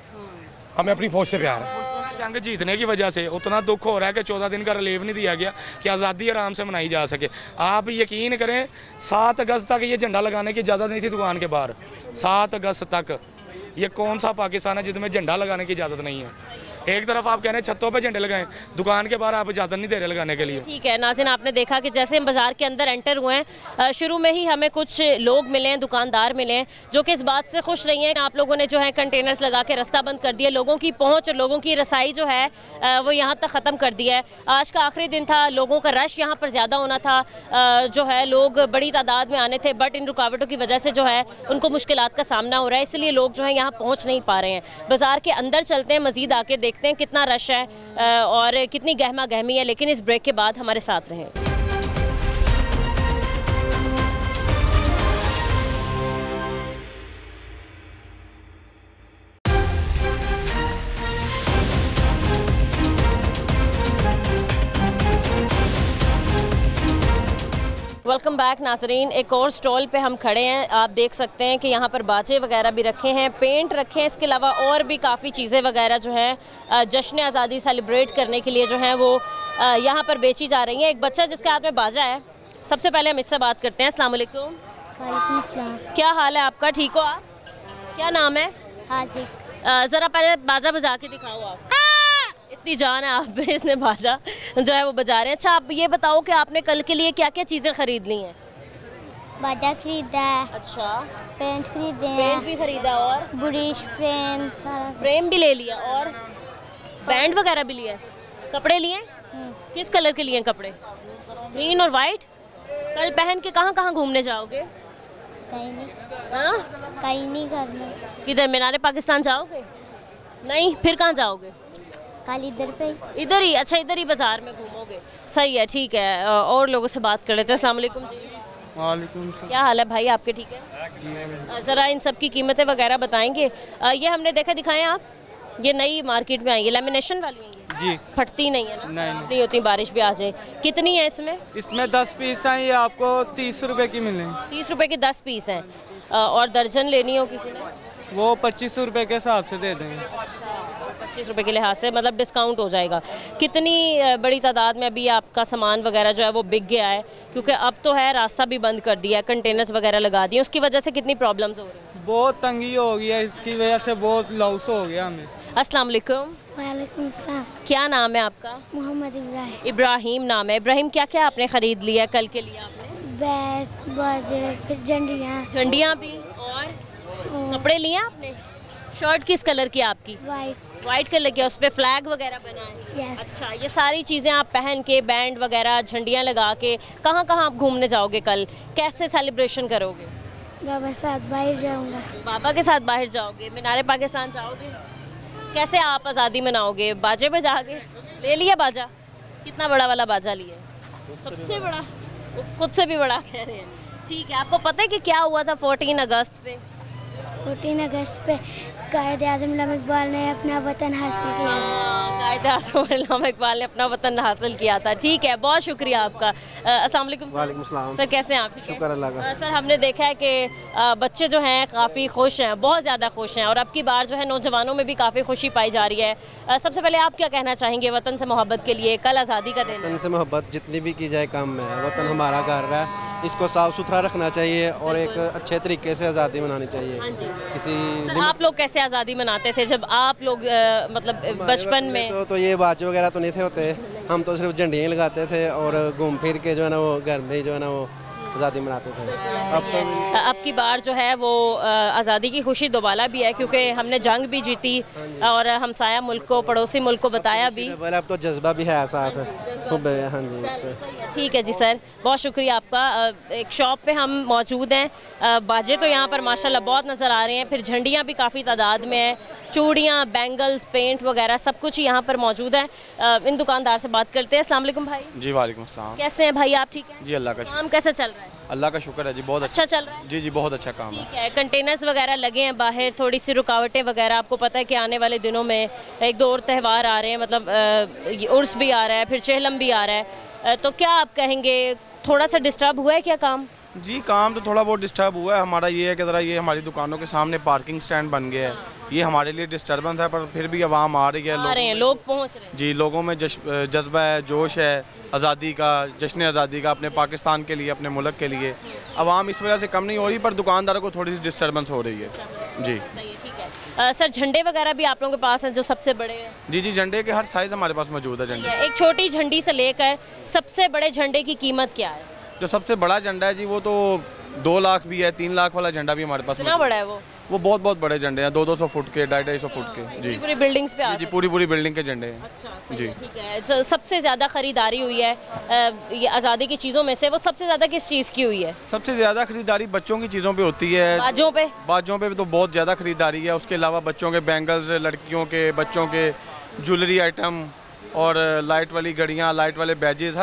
हमें अपनी फौज से प्यार है। जंग जीतने की वजह से उतना दुख हो रहा है कि 14 दिन का रिलीव नहीं दिया गया कि आज़ादी आराम से मनाई जा सके। आप यकीन करें 7 अगस्त तक ये झंडा लगाने की इजाज़त नहीं थी दुकान के बाहर। 7 अगस्त तक ये कौन सा पाकिस्तान है जिसमें झंडा लगाने की इजाज़त नहीं है? एक तरफ आप कह रहे हैं छतों पे झंडे लगाएं, दुकान के बाहर आप इजाज़त नहीं दे रहे लगाने के लिए। ठीक है नाज़रीन, आपने देखा कि जैसे हम बाज़ार के अंदर एंटर हुए हैं, शुरू में ही हमें कुछ लोग मिले हैं, दुकानदार मिले हैं जो कि इस बात से खुश नहीं है। आप लोगों ने जो है कंटेनर्स लगा के रास्ता बंद कर दिया, लोगों की पहुँच और लोगों की रसाई जो है वो यहाँ तक ख़त्म कर दिया है। आज का आखिरी दिन था, लोगों का रश यहाँ पर ज़्यादा होना था, जो है लोग बड़ी तादाद में आने थे, बट इन रुकावटों की वजह से जो है उनको मुश्किलात का सामना हो रहा है, इसलिए लोग जो है यहाँ पहुँच नहीं पा रहे हैं। बाज़ार के अंदर चलते हैं, मज़ीद आके देखते हैं कितना रश है और कितनी गहमा गहमी है, लेकिन इस ब्रेक के बाद हमारे साथ रहें। वेलकम बैक नाजरीन, एक और स्टॉल पे हम खड़े हैं। आप देख सकते हैं कि यहाँ पर बाजे वगैरह भी रखे हैं, पेंट रखे हैं, इसके अलावा और भी काफ़ी चीज़ें वगैरह जो हैं जश्न आज़ादी सेलिब्रेट करने के लिए जो हैं वो यहाँ पर बेची जा रही हैं। एक बच्चा जिसके हाथ में बाजा है, सबसे पहले हम इससे बात करते हैं। अस्सलाम वालेकुम। वालेकुम अस्सलाम। क्या हाल है आपका, ठीक हो आप? क्या नाम है? हाजिक। ज़रा पहले बाजा बजा के दिखाओ आप। इतनी जान है आप में, इसने बाजा जो है वो बजा रहे हैं। अच्छा आप ये बताओ कि आपने कल के लिए क्या क्या चीज़ें खरीद ली हैं? बाजा खरीदा है। अच्छा, पेंट खरीदे हैं। पेंट भी खरीदा और बुरीश फ्रेम, सारा फ्रेम भी ले लिया और बैंड वगैरह भी लिया। कपड़े लिए? किस कलर के लिए कपड़े? ग्रीन और वाइट। कल पहन के कहाँ कहाँ घूमने जाओगे? कहीं नहीं। हाँ? कहीं नहीं करना। किधर, मीनार पाकिस्तान जाओगे? नहीं, फिर कहाँ जाओगे? कल इधर पे, इधर ही। अच्छा, इधर ही बाजार में घूमोगे, सही है, ठीक है। और लोगों से बात कर लेते हैं। अस्सलाम वालेकुम जी। वालेकुम। क्या हाल है भाई आपके, ठीक है? ज़रा इन सब की कीमतें वगैरह बताएंगे। ये हमने देखा, दिखाएं आप, ये नई मार्केट में आई है, लेमिनेशन वाली है जी, फटती नहीं है ना? नहीं होती, बारिश भी आ जाए। कितनी है इसमें? इसमें 10 पीस हैं, ये आपको 30 रुपए की मिलेंगी। 30 रुपए के 10 पीस हैं। और दर्जन लेनी हो किसी ने? वो 25 रुपए के हिसाब से दे देंगे। 25 रुपए के लिहाज से मतलब डिस्काउंट हो जाएगा। कितनी बड़ी तादाद में अभी आपका सामान वगैरह जो है वो बिक गया है? क्योंकि अब तो है रास्ता भी बंद कर दिया है, कंटेनर्स वगैरह लगा दिए, उसकी वजह से कितनी प्रॉब्लम्स हो रही हैं? बहुत तंगी हो गई है, इसकी वजह से बहुत लॉस हो गया हमें। अस्सलाम वालेकुम। वालेकुम सलाम। क्या नाम है आपका? मोहम्मद इब्राहिम। इब्राहिम नाम है। इब्राहिम, क्या क्या आपने ख़रीद लिया कल के लिए आपने? बैच, बाजे, फिर झंडियाँ भी, और कपड़े लिए आपने? शर्ट किस कलर की आपकी? वाइट कलर की, उस पर फ्लैग वगैरह बना है? अच्छा, ये सारी चीज़ें आप पहन के, बैंड वगैरह, झंडियाँ लगा के कहाँ कहाँ आप घूमने जाओगे कल? कैसे सेलिब्रेशन करोगे? बाबा साथ बाहर जाऊंगा। बाबा के साथ बाहर जाओगे? मीनारे पाकिस्तान जाओगे? कैसे आप आज़ादी मनाओगे? बाजे पे जाके? ले लिया बाजा? कितना बड़ा वाला बाजा लिया? सबसे बड़ा? खुद से भी बड़ा कह रहे हैं। ठीक है, आपको पता है कि क्या हुआ था 14 अगस्त पे? 14 अगस्त पे कायद-ए-आज़म अल्लामा इकबाल ने अपना वतन हासिल किया। कायद-ए-आज़म अल्लामा इकबाल ने अपना वतन हासिल किया था। ठीक है, बहुत शुक्रिया आपका। अस्सलाम वालेकुम। वालेकुम सलाम। सर, कैसे हैं आप? ठीक है, शुक्र अल्लाह का। सर, हमने देखा है कि बच्चे जो हैं काफ़ी खुश हैं, बहुत ज़्यादा खुश हैं, और अब की बार जो है नौजवानों में भी काफ़ी खुशी पाई जा रही है। सबसे पहले आप क्या कहना चाहेंगे वतन से मोहब्बत के लिए? कल आज़ादी का दिन। वतन से मोहब्बत जितनी भी की जाए कम है। वतन हमारा घर है, इसको साफ सुथरा रखना चाहिए और एक अच्छे तरीके से आज़ादी मनानी चाहिए। किसी आप लोग कैसे आज़ादी मनाते थे जब आप लोग मतलब बचपन में? तो ये बाजे वगैरह तो नहीं थे होते, हम तो सिर्फ झंडियाँ ही लगाते थे और घूम फिर के जो है ना वो घर में जो है ना वो आज़ादी मनाते थे। अब की बार जो है वो आज़ादी की खुशी दोबारा भी है, क्योंकि हमने जंग भी जीती और हमसाया मुल्क को, पड़ोसी मुल्क को बताया भी। अब तो जज्बा भी है साथ। हाँ जी, ठीक है जी सर, बहुत शुक्रिया आपका। एक शॉप पे हम मौजूद हैं, बाजे तो यहाँ पर माशाल्लाह बहुत नज़र आ रहे हैं, फिर झंडियाँ भी काफ़ी तादाद में हैं, चूड़ियाँ, बैंगल्स, पेंट वगैरह सब कुछ यहाँ पर मौजूद है। इन दुकानदार से बात करते हैं। अस्सलाम वालेकुम भाई। जी वालेकुम अस्सलाम। कैसे हैं भाई आप? ठीक है जी, अल्लाह का शुक्र। काम कैसा चल रहा है? अल्लाह का शुक्र है जी, बहुत अच्छा चल रहा है। जी जी, बहुत अच्छा काम है। ठीक है, कंटेनर्स वगैरह लगे हैं बाहर, थोड़ी सी रुकावटें वगैरह, आपको पता है कि आने वाले दिनों में एक दो और त्यौहार आ रहे हैं, मतलब उर्स भी आ रहा है, फिर चेहलम भी आ रहा है, तो क्या आप कहेंगे थोड़ा सा डिस्टर्ब हुआ है क्या काम? जी, काम तो थोड़ा बहुत डिस्टर्ब हुआ है। हमारा ये है कि ज़रा ये हमारी दुकानों के सामने पार्किंग स्टैंड बन गया है, ये हमारे लिए डिस्टर्बेंस है, पर फिर भी आवाम आ रही है, लोग पहुँच रहे हैं। जी, लोगों में जज्बा है, जोश है आज़ादी का, जश्न आज़ादी का, अपने पाकिस्तान के लिए, अपने मुल्क के लिए। आवाम इस वजह से कम नहीं हो रही, पर दुकानदारों को थोड़ी सी डिस्टर्बेंस हो रही है। जी सर, झंडे वगैरह भी आप लोगों के पास हैं जो सबसे बड़े हैं? जी जी, झंडे के हर साइज़ हमारे पास मौजूद है। झंडे, एक छोटी झंडी से लेकर सबसे बड़े झंडे की कीमत क्या है? जो सबसे बड़ा झंडा है जी वो तो 2 लाख भी है, 3 लाख वाला झंडा भी हमारे पास। कितना बड़ा है वो बहुत बहुत बड़े झंडे हैं, 200 फुट के, 250 फुट के। जी, पूरी बिल्डिंग्स पे जी, पूरी बिल्डिंग के झंडे हैं। अच्छा, जी, ठीक है। तो सबसे ज़्यादा ख़रीदारी हुई है ये आज़ादी की चीज़ों में से, वो सबसे ज़्यादा किस चीज़ की हुई है? सबसे ज़्यादा खरीदारी बच्चों की चीज़ों पे होती है। बाजों पे तो बहुत ज़्यादा खरीदारी है। उसके अलावा बच्चों के बैंगल्स, लड़कियों के, बच्चों के ज्वेलरी आइटम और लाइट वाली घड़ियाँ, लाइट वाले बैजेस,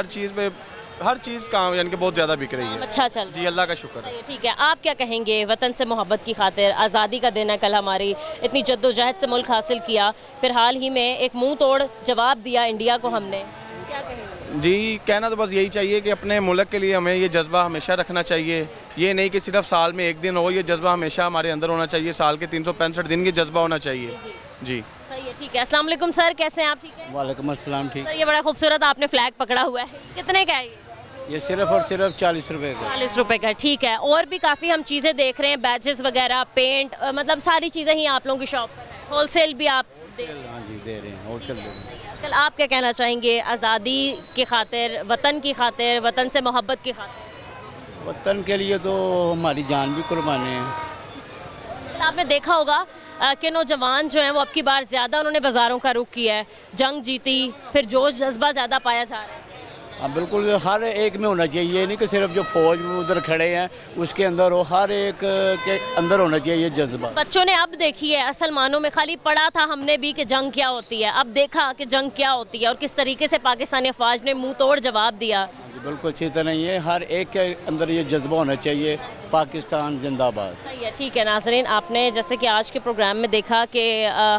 हर चीज़ काम यानी कि बहुत ज़्यादा बिक रही है। अच्छा चल जी, अल्लाह का शुक्र है। ठीक है, आप क्या कहेंगे वतन से मोहब्बत की खातिर? आज़ादी का दिन है कल, हमारी इतनी जद्दोजहद से मुल्क हासिल किया, फिर हाल ही में एक मुंह तोड़ जवाब दिया इंडिया को हमने, क्या कहेंगे? जी, कहना तो बस यही चाहिए कि अपने मुल्क के लिए हमें ये जज्बा हमेशा रखना चाहिए। ये नहीं कि सिर्फ साल में एक दिन हो, ये जज्बा हमेशा हमारे अंदर होना चाहिए। साल के 365 दिन ये जज्बा होना चाहिए। जी सही है, ठीक है। अस्सलाम वालेकुम सर, कैसे हैं आप? ठीक है, वालेकुम अस्सलाम। ठीक सर, ये बड़ा खूबसूरत आपने फ्लैग पकड़ा हुआ है, कितने का है ये? सिर्फ और सिर्फ 40 रुपए का। 40 रुपए का, ठीक है। और भी काफ़ी हम चीज़ें देख रहे हैं, बैजेस वगैरह, पेंट, मतलब सारी चीज़ें ही आप लोगों की शॉप पर है। होलसेल भी आप दे रहे हैं? हाँ जी, दे रहे हैं, होलसेल दे रहे हैं। कल आप क्या कहना चाहेंगे आज़ादी की खातिर, वतन की खातिर, वतन से मोहब्बत की खातिर? वतन के लिए तो हमारी जान भी कुर्बानी है। आपने देखा होगा कि नौजवान जो हैं वो अब की बार ज़्यादा उन्होंने बाज़ारों का रुख किया है, जंग जीती, फिर जोश जज्बा ज़्यादा पाया जा रहा है। हाँ बिल्कुल, हर एक में होना चाहिए, ये नहीं कि सिर्फ जो फौज में उधर खड़े हैं उसके अंदर हो, हर एक के अंदर होना चाहिए ये जज्बा। बच्चों ने अब देखी है असल मानों में, खाली पढ़ा था हमने भी कि जंग क्या होती है, अब देखा कि जंग क्या होती है और किस तरीके से पाकिस्तानी अफवाज ने मुंह तोड़ जवाब दिया। बिल्कुल अच्छी तरह ये हर एक के अंदर ये जज्बा होना चाहिए, पाकिस्तान जिंदाबाद। सही है, ठीक है। नाज़रीन, आपने जैसे कि आज के प्रोग्राम में देखा कि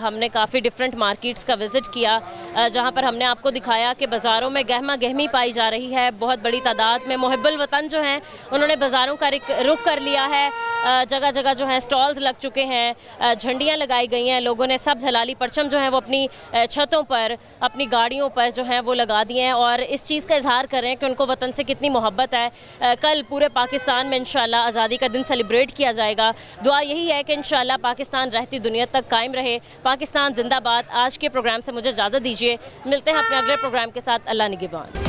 हमने काफ़ी डिफरेंट मार्केट्स का विज़िट किया, जहां पर हमने आपको दिखाया कि बाज़ारों में गहमा गहमी पाई जा रही है। बहुत बड़ी तादाद में मुहिब्बुल वतन जो हैं उन्होंने बाज़ारों का रुख कर लिया है। जगह जगह जो है स्टॉल्स लग चुके हैं, झंडियाँ लगाई गई हैं, लोगों ने सब हलाली परचम जो है वो अपनी छतों पर, अपनी गाड़ियों पर जो है वो लगा दिए हैं और इस चीज़ का इजहार कर रहे हैं कि उनको वतन से कितनी मोहब्बत है। कल पूरे पाकिस्तान में इंशाल्लाह आज़ादी का दिन सेलिब्रेट किया जाएगा। दुआ यही है कि इंशाल्लाह पाकिस्तान रहती दुनिया तक कायम रहे। पाकिस्तान जिंदाबाद। आज के प्रोग्राम से मुझे इजाज़त दीजिए, मिलते हैं अपने अगले प्रोग्राम के साथ। अल्लाह निगहबान।